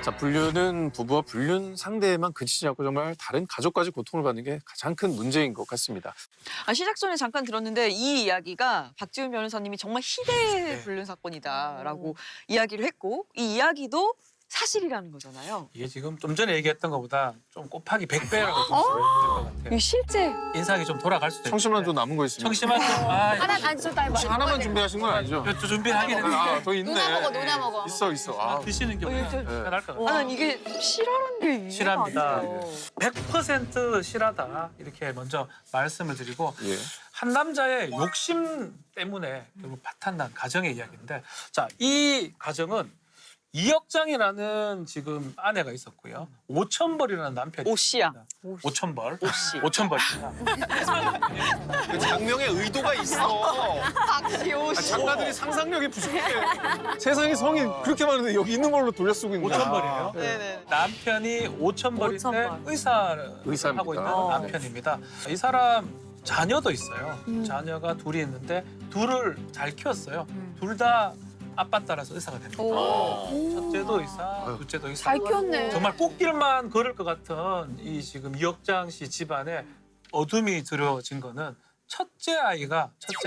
자, 불륜은 부부와 불륜 상대에만 그치지 않고 정말 다른 가족까지 고통을 받는 게 가장 큰 문제인 것 같습니다. 시작 전에 잠깐 들었는데 이 이야기가 박지훈 변호사님이 정말 희대의 네. 불륜 사건이다라고 이야기를 했고 이 이야기도 사실이라는 거잖아요. 이게 지금 좀 전에 얘기했던 것보다 좀 곱하기 100배라고 좀 보여질 것 같아요. 이게 실제 인상이 좀 돌아갈 수도 있는데. 청심환도 남은 거 있습니다. 청심환 좀 저 딸 혹시 하나만 준비하신 건 아니죠? 또 준비하긴 했는데 아, 더 있네. 누나 먹어. 있어. 아, 드시는 게 예, 저- 편할 것 같아요. 난 이게 실화라는 게 이해가 실화입니다. 안 돼요. 100% 실하다 이렇게 먼저 말씀을 드리고 예. 한 남자의 욕심 때문에 결국 파탄난 가정의 이야기인데 자, 이 가정은 이역장이라는 지금 아내가 있었고요. 5천벌이라는 남편이 오 씨야. 5천벌. 오씨. 5천벌입니다. 그 장명의 의도가 있어. 박지호 씨. 작가들이 상상력이 부족해. 세상에 성이 그렇게 많은데 여기 있는 걸로 돌려 쓰고 있는 거야. 5천벌이에요. 네네. 남편이 5천벌인데 5천벌. 의사를 의사입니다. 하고 있는 어. 남편입니다. 이 사람 자녀도 있어요. 자녀가 둘이 있는데 둘을 잘 키웠어요. 둘 다 아빠 따라서 의사가 됩니다. 첫째도 의사, 둘째도 의사. 잘 키웠네. 정말 꽃길만 걸을 것 같은 이 지금 이역장 씨 집안에 어둠이 들어진 거는 첫째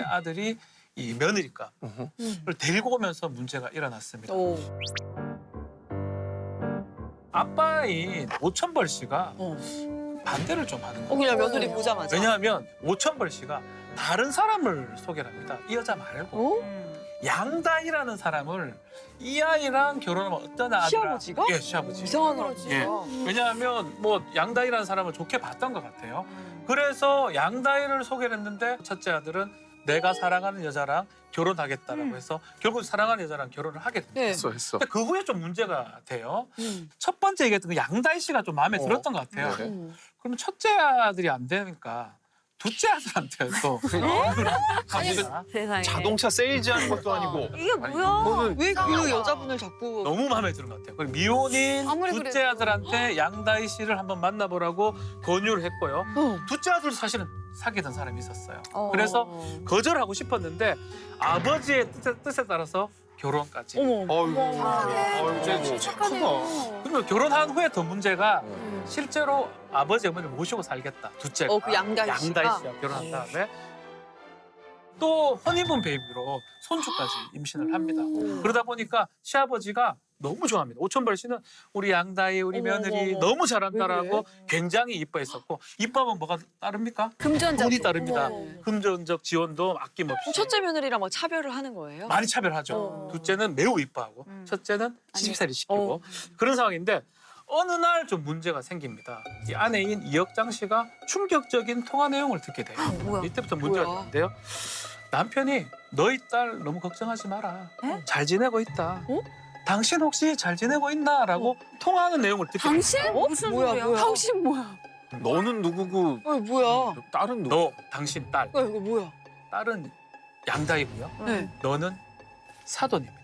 아들이 이 며느리감을 데리고 오면서 문제가 일어났습니다. 오. 아빠인 오천벌 씨가 어. 반대를 좀 하는 거예요. 그냥 며느리 보자마자. 왜냐하면 오천벌 씨가 다른 사람을 소개를 합니다. 이 여자 말고 어? 양다희라는 사람을 이 아이랑 결혼하면 어떤 아들? 시아버지가? 예, 시아버지. 이상한 거지. 예. 왜냐하면 뭐 양다희라는 사람을 좋게 봤던 것 같아요. 그래서 양다희를 소개를 했는데 첫째 아들은 내가 사랑하는 여자랑 결혼하겠다라고 해서 결국 사랑하는 여자랑 결혼을 하게 됩니다. 네. 했어. 근데 그 후에 좀 문제가 돼요. 첫 번째 얘기했던 그 양다희 씨가 좀 마음에 들었던 것 같아요. 네. 그러면 첫째 아들이 안 되니까 둘째 아들한테 또 갑니다. 세상에. 자동차 세일즈하는 것도 아니고 이게 뭐야? 왜 그 여자분을 자꾸 너무 마음에 드는 것 같아요. 그리고 미혼인 아무리 둘째 그래도. 아들한테 양다희 씨를 한번 만나보라고 권유를 했고요. 어. 둘째 아들도 사실은 사귀던 사람이 있었어요. 그래서 거절하고 싶었는데 아버지의 뜻에 따라서 결혼까지. 어머. 어이구, 쟤 진짜 크다. 그러면 결혼한 후에 더 문제가 실제로 아버지 어머니를 모시고 살겠다. 둘째가. 그 양다희 씨가? 양다희 씨가 결혼한 다음에 또 허니문 베이비로 손주까지 임신을 합니다. 그러다 보니까 시아버지가 너무 좋아합니다. 오천벌 씨는 우리 양다희, 우리 어머, 며느리 어머. 너무 잘한다라고 왜 굉장히 이뻐했었고 이뻐하면 뭐가 따릅니까? 금전적. 돈이 따릅니다. 어머. 금전적 지원도 아낌없이. 첫째 며느리랑 막 차별을 하는 거예요? 많이 차별하죠. 둘째는 매우 이뻐하고 첫째는 시집살이 시키고 그런 상황인데 어느 날 좀 문제가 생깁니다. 이 아내인 이역장 씨가 충격적인 통화 내용을 듣게 돼요. 뭐야? 이때부터 문제가 뭐야? 되는데요. 남편이 너희 딸 너무 걱정하지 마라. 잘 지내고 있다. 어? 당신 혹시 잘 지내고 있나? 라고 통화하는 내용을 듣게 돼요. 당신? 무슨 뭐야, 소리야? 뭐야? 당신 뭐야? 너는 누구고 뭐야? 딸은 누구? 너, 당신 딸. 이거 뭐야? 딸은 양다이고요. 네. 너는 사돈입니다.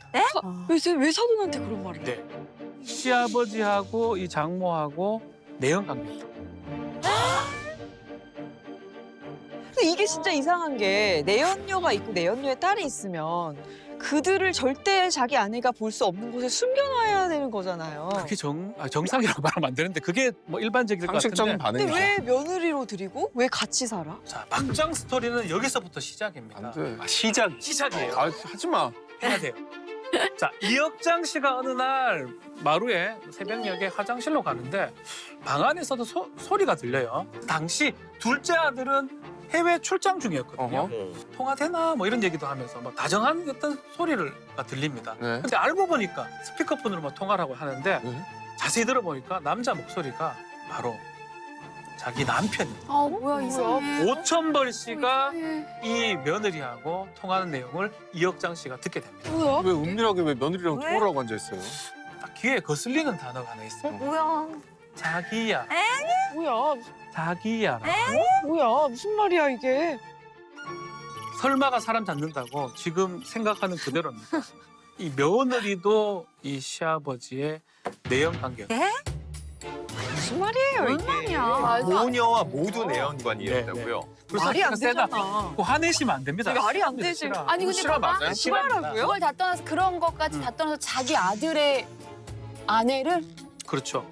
왜 사돈한테 그런 말을 해? 네. 시아버지하고 이 장모하고 내연 관계입니다. 근데 이게 진짜 이상한 게 내연녀가 있고 내연녀의 딸이 있으면 그들을 절대 자기 아내가 볼 수 없는 곳에 숨겨놔야 되는 거잖아요. 그게 정상이라고 말하면 안 되는데 그게 뭐 일반적일 것 상식적인 같은데. 근데 반응이죠. 왜 며느리로 들이고 왜 같이 살아? 자, 막장 스토리는 여기서부터 시작입니다. 안 돼. 시작이에요. 아, 하지 마. 해야 돼요. 자, 이역장 씨가 어느 날 마루에 새벽녘에 화장실로 가는데 방 안에서도 소리가 들려요. 당시 둘째 아들은 해외 출장 중이었거든요. 어허. 통화되나 뭐 이런 얘기도 하면서 막 다정한 어떤 소리가 들립니다. 네. 근데 알고 보니까 스피커폰으로 뭐 통화를 하고 하는데 네. 자세히 들어보니까 남자 목소리가 바로 자기 남편입니다. 아 뭐야 이상해. 오천벌 씨가 이상해. 이 며느리하고 통하는 내용을 이역장 씨가 듣게 됩니다. 뭐야? 왜 은밀하게 왜 며느리랑 왜? 통화를 하고 앉아있어요? 딱 귀에 거슬리는 단어가 하나 있어요. 뭐야? 자기야, 뭐야? 자기야. 뭐야? 무슨 말이야 이게? 설마가 사람 잡는다고 지금 생각하는 그대로입니다. 이 며느리도 이 시아버지의 내연 관계예요. 무슨 말이에요 뭔 이게? 말이야? 말도 안 모녀와 모두 내연관이었다고요. 그래서 말이 안 세다. 되잖아. 그거 화내시면 안 됩니다. 이게 말이 안 되지. 싫어. 아니 근데 실화 봐봐. 맞아요? 뭐라고요? 그걸 다 떠나서 그런 것까지 다 떠나서 자기 아들의 아내를 그렇죠.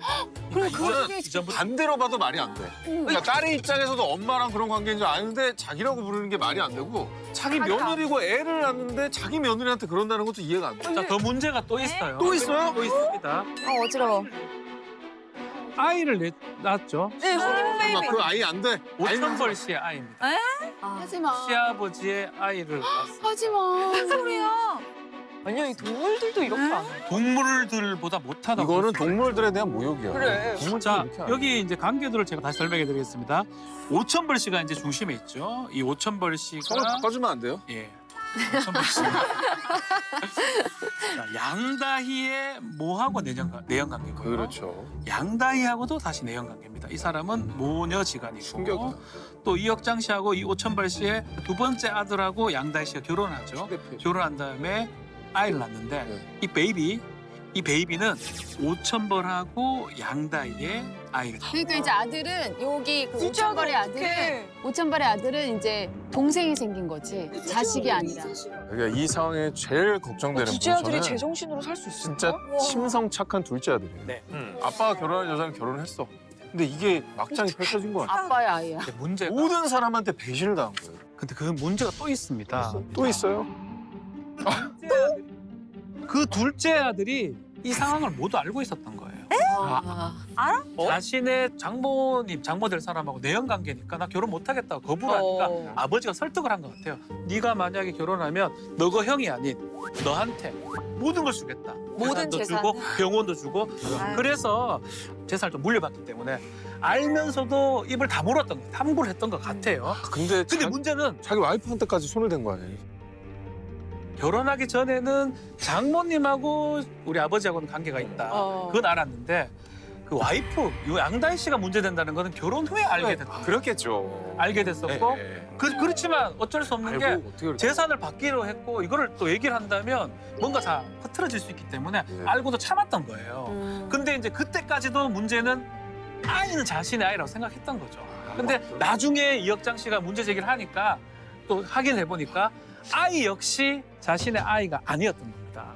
그럼 이거는 그게 이전부터 반대로 봐도 말이 안 돼. 그러니까 딸의 입장에서도 엄마랑 그런 관계인 줄 아는데 자기라고 부르는 게 말이 안 되고 자기 며느리고 애를 낳는데 자기 며느리한테 그런다는 것도 이해가 안 돼. 자, 더 문제가 또 있어요. 또 있어요? 또 있습니다. 어지러워. 아이를 낳았죠. 네, 혼인 베이비. 엄마 그 아이 안 돼. 5천벌 씨의 아이입니다. 하지마. 시아버지의 아이를 낳았어요. 하지마. 무슨 소리야? 아니요, 이 동물들도 이렇게 안 해. 동물들보다 못하다고. 이거는 볼 수 있어요. 동물들에 대한 모욕이야. 그래. 동물들이 자, 이렇게 안 해. 여기 이제 관계들을 제가 다시 설명해 드리겠습니다. 5천벌 씨가 이제 중심에 있죠. 이 5천벌 씨가 성을 바꿔주면 안 돼요? 예. 5천벌 씨가 자, 양다희의 모하고 내연 관계고요. 그렇죠. 양다희하고도 다시 내연 관계입니다. 이 사람은 모녀지간이고 충격이다. 또 이혁장 씨하고 이 5천벌 씨의 두 번째 아들하고 양다희 씨가 결혼하죠. 휴대폰. 결혼한 다음에 아이를 낳는데 네. 이 베이비는 5천벌하고 양다희의 아이가 됩니다. 그러니까 이제 아들은 여기 그 진짜 오천벌의 아들은 오천벌의 아들은 이제 동생이 생긴 거지 자식이 아니라. 그러니까 이 상황에 제일 걱정되는 둘째 아들이 부분은 제정신으로 살 수 있을까? 진짜 심성 착한 둘째 아들이에요. 네. 아빠가 결혼한 여자는 결혼했어. 근데 이게 막장이 펼쳐진 거야. 아빠의 아이야. 근데 문제가 모든 사람한테 배신을 당한 거예요. 근데 그 문제가 또 있습니다. 또 있어요? 그 둘째 아들이 이 상황을 모두 알고 있었던 거예요. 자신의 장모 될 사람하고 내연 관계니까 나 결혼 못 하겠다고 거부를 하니까 아버지가 설득을 한 것 같아요. 네가 만약에 결혼하면 너가 형이 아닌 너한테 모든 걸 주겠다. 모든 재산도 재산. 주고 병원도 주고. 그래서 재산을 좀 물려받기 때문에 알면서도 입을 다물었던 거예요. 탐구를 했던 것 같아요. 근데 문제는 자기 와이프한테까지 손을 댄 거 아니에요? 결혼하기 전에는 장모님하고 우리 아버지하고는 관계가 있다. 그건 알았는데 그 와이프, 이 양다희 씨가 문제된다는 거는 결혼 후에 알게 됐다. 그렇겠죠. 알게 됐었고 예, 예. 그렇지만 어쩔 수 없는 게 알고 어떻게 그렇게 재산을 받기로 했고 이거를 또 얘기를 한다면 뭔가 다 흐트러질 수 있기 때문에 예. 알고도 참았던 거예요. 근데 이제 그때까지도 문제는 아이는 자신의 아이라고 생각했던 거죠. 근데 나중에 이혁장 씨가 문제 제기를 하니까 또 확인해 보니까 아이 역시 자신의 아이가 아니었던 겁니다.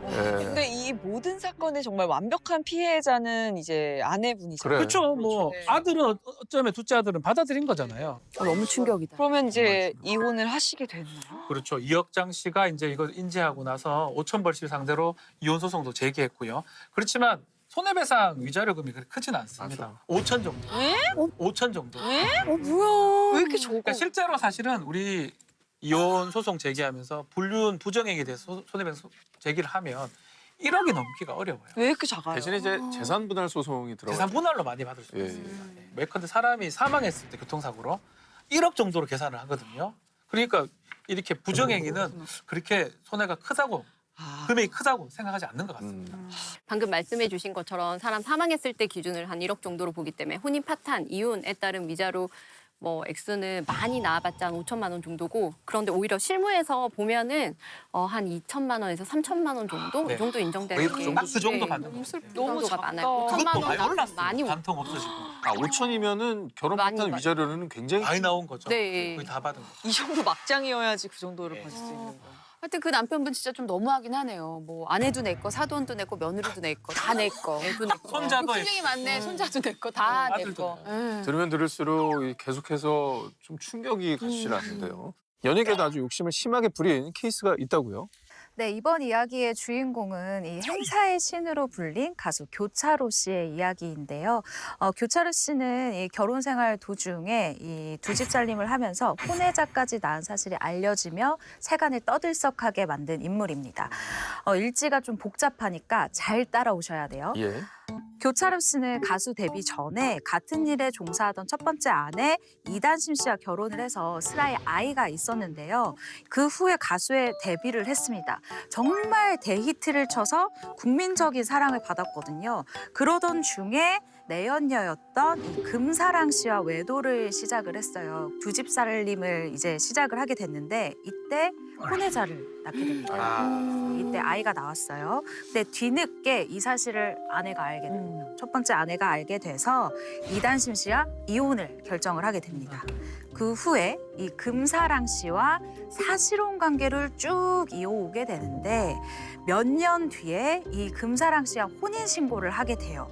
예. 근데 이 모든 사건의 정말 완벽한 피해자는 이제 아내분이죠. 그래. 그렇죠. 뭐 네. 아들은 어쩌면 둘째 아들은 받아들인 거잖아요. 너무 충격이다. 그러면 이제 이혼을 하시게 됐나요? 그렇죠. 이혁장 씨가 이제 이걸 인지하고 나서 5천벌 씨 상대로 이혼 소송도 제기했고요. 그렇지만 손해배상 위자료금이 그렇게 크진 않습니다. 5천 정도. 에? 5천 정도. 에? 뭐야? 왜 이렇게 적어? 그러니까 실제로 사실은 우리 이혼 소송 제기하면서 불륜 부정행위에 대해서 손해배상 제기를 하면 1억이 넘기가 어려워요. 왜 이렇게 작아요? 대신에 이제 재산 분할 소송이 들어가. 재산 분할로 많이 받을 수 예, 있어요. 예. 예컨대 사람이 사망했을 때 교통사고로 1억 정도로 계산을 하거든요. 그러니까 이렇게 부정행위는 그렇게 손해가 크다고 금액이 크다고 생각하지 않는 것 같습니다. 방금 말씀해 주신 것처럼 사람 사망했을 때 기준을 한 1억 정도로 보기 때문에 혼인 파탄, 이혼에 따른 위자료 뭐 액수는 많이 나와봤자 한 5천만 원 정도고 그런데 오히려 실무에서 보면은 한 2천만 원에서 3천만 원 정도 네. 이 정도 인정되는 거의 게 그 정도 네, 받는 것 같아요. 그 정도가 작다. 많아요. 그것도 5천만 많이 원 올랐어요. 많이 간통 없어지고. 아 5천이면은 결혼 많이 파탄 받- 위자료는 굉장히 많이 나온 거죠. 네. 거의 다 받은 거. 이 정도 막장이어야지 그 정도를 네. 받을 수 있는 거. 하여튼 그 남편분 진짜 좀 너무하긴 하네요. 뭐 아내도 내 거, 사돈도 내 거, 며느리도 내 거, 다 내 거. 애도 내 거. 손자도 힐링이 많네. 손자도 내 거, 다 내 아들도 거. 예. 들으면 들을수록 계속해서 좀 충격이 가시질 않는데요. 연예계도 아주 욕심을 심하게 부린 케이스가 있다고요? 네, 이번 이야기의 주인공은 이 행사의 신으로 불린 가수 교차로 씨의 이야기인데요. 교차로 씨는 이 결혼 생활 도중에 이 두 집 살림을 하면서 혼외자까지 낳은 사실이 알려지며 세간을 떠들썩하게 만든 인물입니다. 일지가 좀 복잡하니까 잘 따라오셔야 돼요. 예. 교차로 씨는 가수 데뷔 전에 같은 일에 종사하던 첫 번째 아내 이단심 씨와 결혼을 해서 슬아의 아이가 있었는데요. 그 후에 가수에 데뷔를 했습니다. 정말 대히트를 쳐서 국민적인 사랑을 받았거든요. 그러던 중에 내연녀였던 이 금사랑 씨와 외도를 시작을 했어요. 두 집 살림을 이제 시작을 하게 됐는데 이때 혼외자를 낳게 됩니다. 이때 아이가 나왔어요. 근데 뒤늦게 이 사실을 아내가 알게 됩니다. 첫 번째 아내가 알게 돼서 이단심 씨와 이혼을 결정을 하게 됩니다. 그 후에 이 금사랑 씨와 사실혼 관계를 쭉 이어오게 되는데 몇 년 뒤에 이 금사랑 씨와 혼인 신고를 하게 돼요.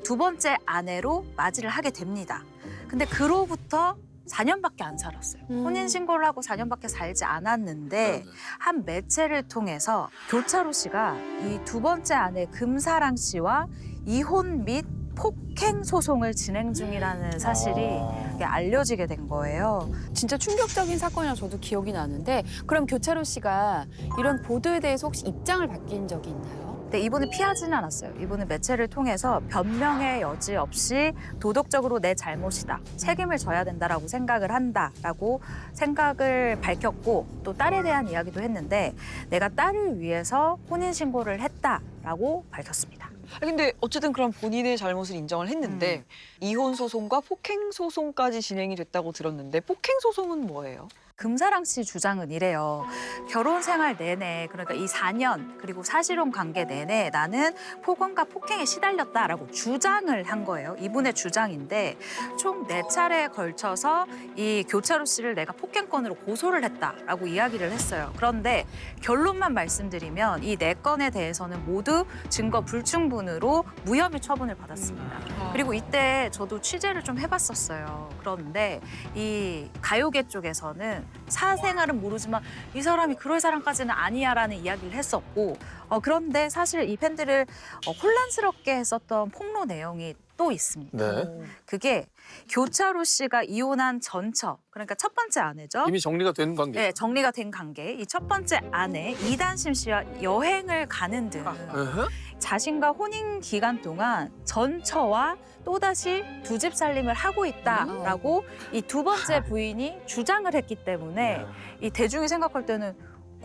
두 번째 아내로 맞이를 하게 됩니다. 근데 그로부터 4년밖에 안 살았어요. 혼인 신고를 하고 4년밖에 살지 않았는데 한 매체를 통해서 교차로 씨가 이 두 번째 아내 금사랑 씨와 이혼 및 폭행 소송을 진행 중이라는 사실이 알려지게 된 거예요. 진짜 충격적인 사건이라 저도 기억이 나는데 그럼 교차로 씨가 이런 보도에 대해서 혹시 입장을 바뀐 적이 있나요? 근데 이분은 피하지는 않았어요. 이분은 매체를 통해서 변명의 여지 없이 도덕적으로 내 잘못이다, 책임을 져야 된다라고 생각을 한다라고 생각을 밝혔고 또 딸에 대한 이야기도 했는데 내가 딸을 위해서 혼인신고를 했다라고 밝혔습니다. 근데 어쨌든 그럼 본인의 잘못을 인정을 했는데 이혼 소송과 폭행 소송까지 진행이 됐다고 들었는데 폭행 소송은 뭐예요? 금사랑 씨 주장은 이래요. 결혼 생활 내내, 그러니까 이 4년 그리고 사실혼 관계 내내 나는 폭언과 폭행에 시달렸다라고 주장을 한 거예요. 이분의 주장인데 총 4차례에 걸쳐서 이 교차로 씨를 내가 폭행건으로 고소를 했다라고 이야기를 했어요. 그런데 결론만 말씀드리면 이 4건에 대해서는 모두 증거 불충분으로 무혐의 처분을 받았습니다. 그리고 이때 저도 취재를 좀 해봤었어요. 그런데 이 가요계 쪽에서는 사생활은 모르지만 이 사람이 그럴 사람까지는 아니야라는 이야기를 했었고 그런데 사실 이 팬들을 혼란스럽게 했었던 폭로 내용이 또 있습니다. 네. 그게 교차로 씨가 이혼한 전처, 그러니까 첫 번째 아내죠. 이미 정리가 된 관계. 네, 정리가 된 관계. 이 첫 번째 아내 이단심 씨와 여행을 가는 등 자신과 혼인 기간 동안 전처와 또다시 두 집 살림을 하고 있다라고 이 두 번째 부인이 주장을 했기 때문에 이 대중이 생각할 때는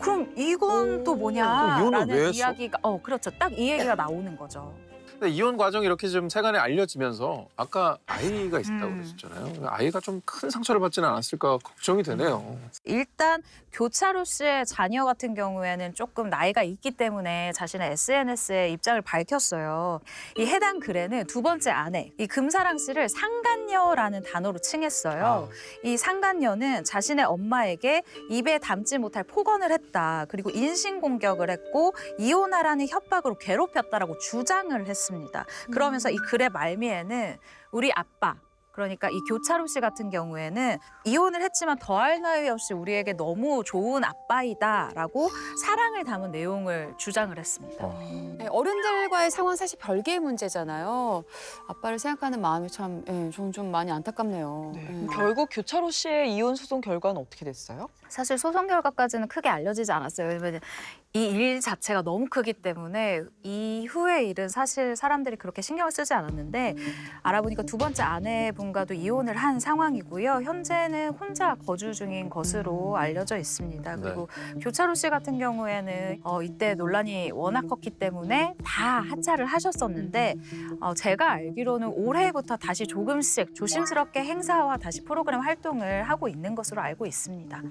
그럼 이건 또 그럼 이혼을 왜 뭐냐라는 했어? 이야기가 그렇죠. 딱 이 얘기가 나오는 거죠. 근데 이혼 과정이 이렇게 좀 세간에 알려지면서 아까 아이가 있다고 음. 그랬었잖아요. 아이가 좀 큰 상처를 받지는 않았을까 걱정이 되네요. 일단 교차로 씨의 자녀 같은 경우에는 조금 나이가 있기 때문에 자신의 SNS에 입장을 밝혔어요. 이 해당 글에는 두 번째 아내, 이 금사랑 씨를 상간녀라는 단어로 칭했어요. 이 상간녀는 자신의 엄마에게 입에 담지 못할 폭언을 했다. 그리고 인신공격을 했고 이혼하라는 협박으로 괴롭혔다라고 주장을 했습니다. 그러면서 이 글의 말미에는 우리 아빠, 그러니까 이 교차로 씨 같은 경우에는 이혼을 했지만 더할 나위 없이 우리에게 너무 좋은 아빠이다라고 사랑을 담은 내용을 주장을 했습니다. 네, 어른들과의 상황 사실 별개의 문제잖아요. 아빠를 생각하는 마음이 참 저는 좀 많이 안타깝네요. 결국 교차로 씨의 이혼 소송 결과는 어떻게 됐어요? 사실 소송 결과까지는 크게 알려지지 않았어요. 왜냐면 이 일 자체가 너무 크기 때문에 이후의 일은 사실 사람들이 그렇게 신경을 쓰지 않았는데 알아보니까 두 번째 아내분과도 이혼을 한 상황이고요. 현재는 혼자 거주 중인 것으로 알려져 있습니다. 그리고 교차로 씨 같은 경우에는 이때 논란이 워낙 컸기 때문에 다 하차를 하셨었는데 제가 알기로는 올해부터 다시 조금씩 조심스럽게 행사와 다시 프로그램 활동을 하고 있는 것으로 알고 있습니다.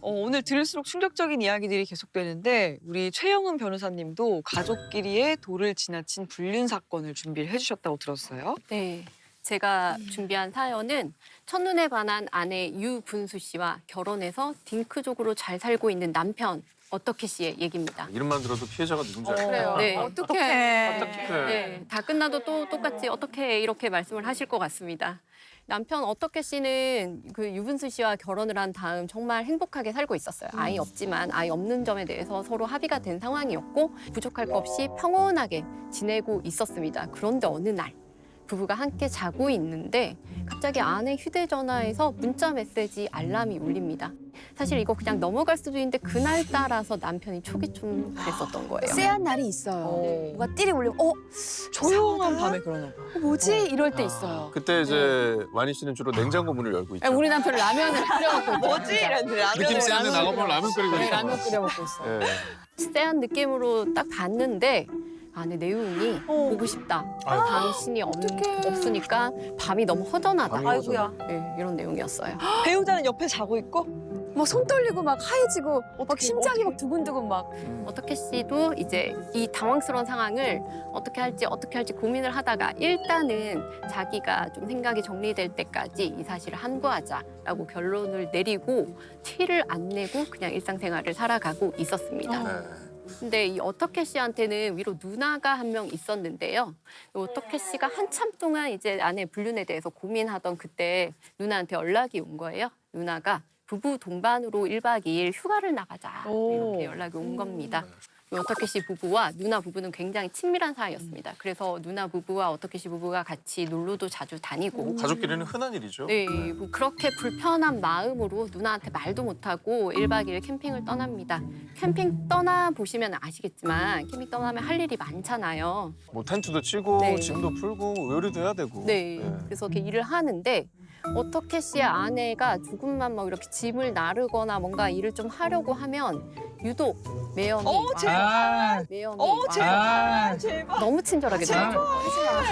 오늘 들을수록 충격적인 이야기들이 계속되는데 우리 최영은 변호사님도 가족끼리의 도를 지나친 불륜 사건을 준비를 해주셨다고 들었어요. 네. 제가 준비한 사연은 첫눈에 반한 아내 유분수 씨와 결혼해서 딩크족으로 잘 살고 있는 남편 어떻게 씨의 얘기입니다. 이름만 들어도 피해자가 누군지 알아요. 그래요. 네. 어떻게? 네, 다 끝나도 또 똑같이 어떻게 이렇게 말씀을 하실 것 같습니다. 남편 어떻게 씨는 그 유분수 씨와 결혼을 한 다음 정말 행복하게 살고 있었어요. 아이 없지만 아이 없는 점에 대해서 서로 합의가 된 상황이었고 부족할 것 없이 평온하게 지내고 있었습니다. 그런데 어느 날 부부가 함께 자고 있는데 갑자기 아내 휴대전화에서 문자 메시지 알람이 울립니다. 사실 이거 그냥 넘어갈 수도 있는데 그날따라서 남편이 촉이 좀 그랬었던 거예요. 쎄한 날이 있어요. 뭔가 띠리 울리면 조용한 밤에 그러나 봐. 뭐지? 이럴 때 있어요. 그때 이제 와니 씨는 주로 냉장고 문을 열고 있죠. 우리 남편은 라면을 끓여 먹고 있어요. 뭐지? 이랬는데 느낌 세는데 나가보면 라면 끓이고 네, 있어. 라면 끓여 먹고 있어요. 쎄한 느낌으로 딱 봤는데 안에 내용이 보고 싶다. 당신이 없으니까 밤이 너무 허전하다. 밤이 아이고야. 네, 이런 내용이었어요. 배우자는 옆에 자고 있고? 막 손 떨리고 막 하얘지고 막 심장이 막 두근두근 막. 어떻게 씨도 이제 이 당황스러운 상황을 어떻게 할지 고민을 하다가 일단은 자기가 좀 생각이 정리될 때까지 이 사실을 함구하자라고 결론을 내리고 티를 안 내고 그냥 일상생활을 살아가고 있었습니다. 근데 이 어떻게 씨한테는 위로 누나가 한 명 있었는데요. 어떻게 씨가 한참 동안 이제 아내 불륜에 대해서 고민하던 그때 누나한테 연락이 온 거예요. 누나가 부부 동반으로 1박 2일 휴가를 나가자 이렇게 연락이 온 겁니다. 어떻게 씨 부부와 누나 부부는 굉장히 친밀한 사이였습니다. 그래서 누나 부부와 어떻게 씨 부부가 같이 놀러도 자주 다니고 가족끼리는 흔한 일이죠. 네, 뭐 그렇게 불편한 마음으로 누나한테 말도 못하고 1박 2일 캠핑을 떠납니다. 캠핑 떠나보시면 아시겠지만 캠핑 떠나면 할 일이 많잖아요. 뭐 텐트도 치고 네. 짐도 풀고 요리도 해야 되고. 네, 그래서 이렇게 일을 하는데 어떻게 씨의 아내가 조금만 막 이렇게 짐을 나르거나 뭔가 일을 좀 하려고 하면 유독 매형이 매형이 제발. 너무 친절하게 대해줘요.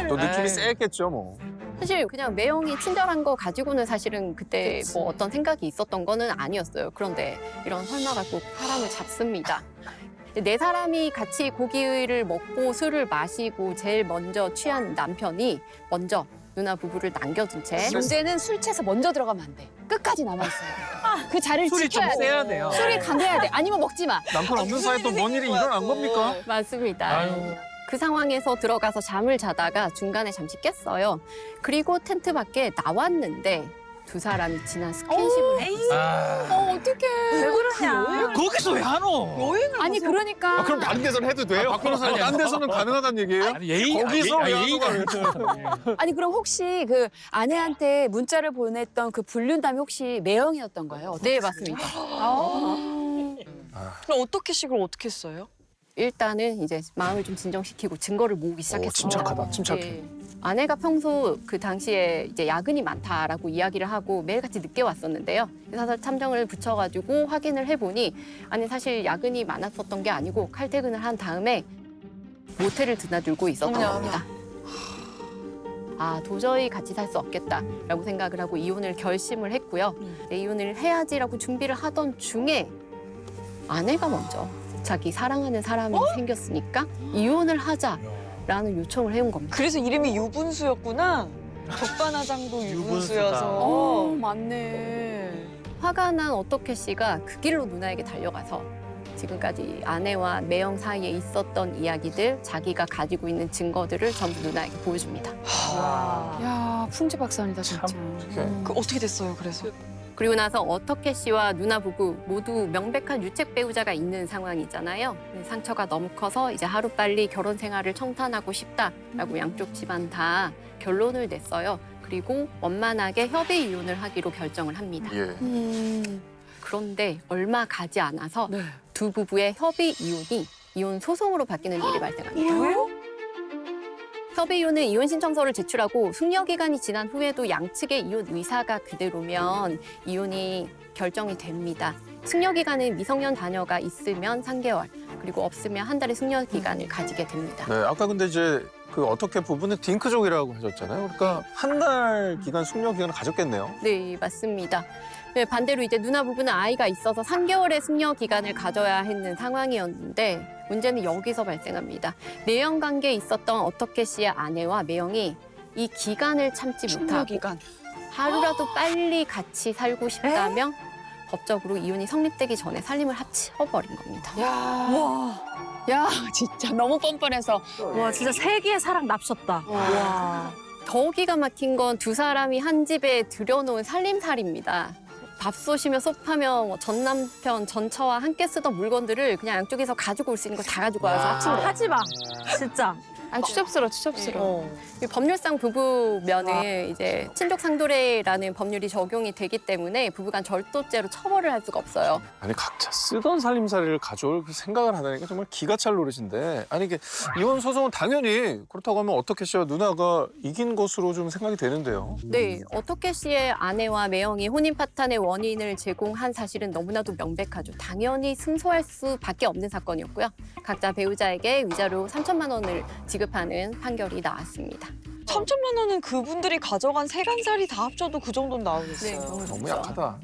또 느낌이 에이. 쎄했겠죠 뭐. 사실 그냥 매형이 친절한 거 가지고는 사실은 그때 뭐 어떤 생각이 있었던 거는 아니었어요. 그런데 이런 설마가 꼭 사람을 잡습니다. 네 사람이 같이 고기를 먹고 술을 마시고 제일 먼저 취한 남편이 먼저 누나 부부를 남겨둔 채 문제는 술 취해서 먼저 들어가면 안 돼. 끝까지 남아있어요. 그 자리를 술이 좀 지켜야 돼. 세야 돼요. 술이 강해야 돼. 아니면 먹지 마. 남편 없는 사이에 또 뭔 일이 일어난 겁니까? 맞습니다. 아유. 그 상황에서 들어가서 잠을 자다가 중간에 잠시 깼어요. 그리고 텐트 밖에 나왔는데 두 사람이 지난 스킨십을 했어요. 어떡해. 왜 그러냐? 거기서 왜 하노? 여행을 아니, 가서 그러니까. 아, 그럼 다른 데서는 해도 돼요? 박 변호사님 딴 데서는 가능하다는 얘기예요? 아니, 예의 거기서 왜 예의가 하는 있죠. 아니, 그럼 혹시 그 아내한테 문자를 보냈던 그 불륜담이 혹시 매형이었던 거예요? 네, 맞습니다. 그럼 어떻게 식을 어떻게 했어요? 일단은 이제 마음을 좀 진정시키고 증거를 모으기 시작했어요. 침착하다, 침착해. 네. 아내가 평소 그 당시에 이제 야근이 많다라고 이야기를 하고 매일같이 늦게 왔었는데요. 사설 탐정을 붙여가지고 확인을 해보니 아니 사실 야근이 많았었던 게 아니고 칼퇴근을 한 다음에 모텔을 드나들고 있었던 어머나, 겁니다. 아 도저히 같이 살 수 없겠다라고 생각을 하고 이혼을 결심을 했고요. 네, 이혼을 해야지라고 준비를 하던 중에 아내가 먼저 자기 사랑하는 사람이 생겼으니까 이혼을 하자라는 요청을 해온 겁니다. 그래서 이름이 유분수였구나. 적반하장도 유분수여서. 맞네. 화가 난 어떻게 씨가 그 길로 누나에게 달려가서 지금까지 아내와 매형 사이에 있었던 이야기들, 자기가 가지고 있는 증거들을 전부 누나에게 보여줍니다. 야, 풍지박산이다, 진짜. 그 어떻게 됐어요? 그래서 그리고 나서 어떻게 씨와 누나 부부 모두 명백한 유책 배우자가 있는 상황이잖아요. 상처가 너무 커서 이제 하루빨리 결혼 생활을 청산하고 싶다라고 양쪽 집안 다 결론을 냈어요. 그리고 원만하게 협의 이혼을 하기로 결정을 합니다. 예. 그런데 얼마 가지 않아서 네. 두 부부의 협의 이혼이 이혼 소송으로 바뀌는 일이 발생합니다. 협의 이혼은 이혼 신청서를 제출하고 숙려 기간이 지난 후에도 양측의 이혼 의사가 그대로면 이혼이 결정이 됩니다. 숙려 기간은 미성년 자녀가 있으면 3개월, 그리고 없으면 한 달의 숙려 기간을 가지게 됩니다. 네, 아까 근데 이제 그 어떻게 부부는 딩크족이라고 하셨잖아요. 그러니까 한 달 기간 숙려 기간을 가졌겠네요. 네, 맞습니다. 네, 반대로 이제 누나 부부는 아이가 있어서 3개월의 숙려 기간을 가져야 했는 상황이었는데 문제는 여기서 발생합니다. 내연 관계에 있었던 어떻게 씨의 아내와 매형이 이 기간을 참지 숙려 못하고 기간. 하루라도 빨리 같이 살고 싶다며 법적으로 이혼이 성립되기 전에 살림을 합쳐버린 겁니다. 야, 진짜 너무 뻔뻔해서. 와 진짜 세기의 사랑 납셨다. 와. 더 기가 막힌 건 두 사람이 한 집에 들여놓은 살림살이입니다. 밥솥이며 소파며 뭐 전 남편, 전처와 함께 쓰던 물건들을 그냥 양쪽에서 가지고 올 수 있는 거 다 가지고 와서 합친 거예요. 하지 마. 진짜. 아니, 추접스러워. 이 법률상 부부면은 이제 친족 상도례라는 법률이 적용이 되기 때문에 부부간 절도죄로 처벌을 할 수가 없어요. 아니 각자 쓰던 살림살이를 가져올 그 생각을 하다니까 정말 기가 찰 노릇인데 아니 이게 이혼 소송은 당연히 그렇다고 하면 어떻게 씨와 누나가 이긴 것으로 좀 생각이 되는데요. 네, 어떻게 씨의 아내와 매형이 혼인 파탄의 원인을 제공한 사실은 너무나도 명백하죠. 당연히 승소할 수밖에 없는 사건이었고요. 각자 배우자에게 위자료 3천만 원을 지급하는 판결이 나왔습니다. 3천만 원은 그분들이 가져간 세간살이 다 합쳐도 그 정도는 나오겠어요. 네, 너무 약하다.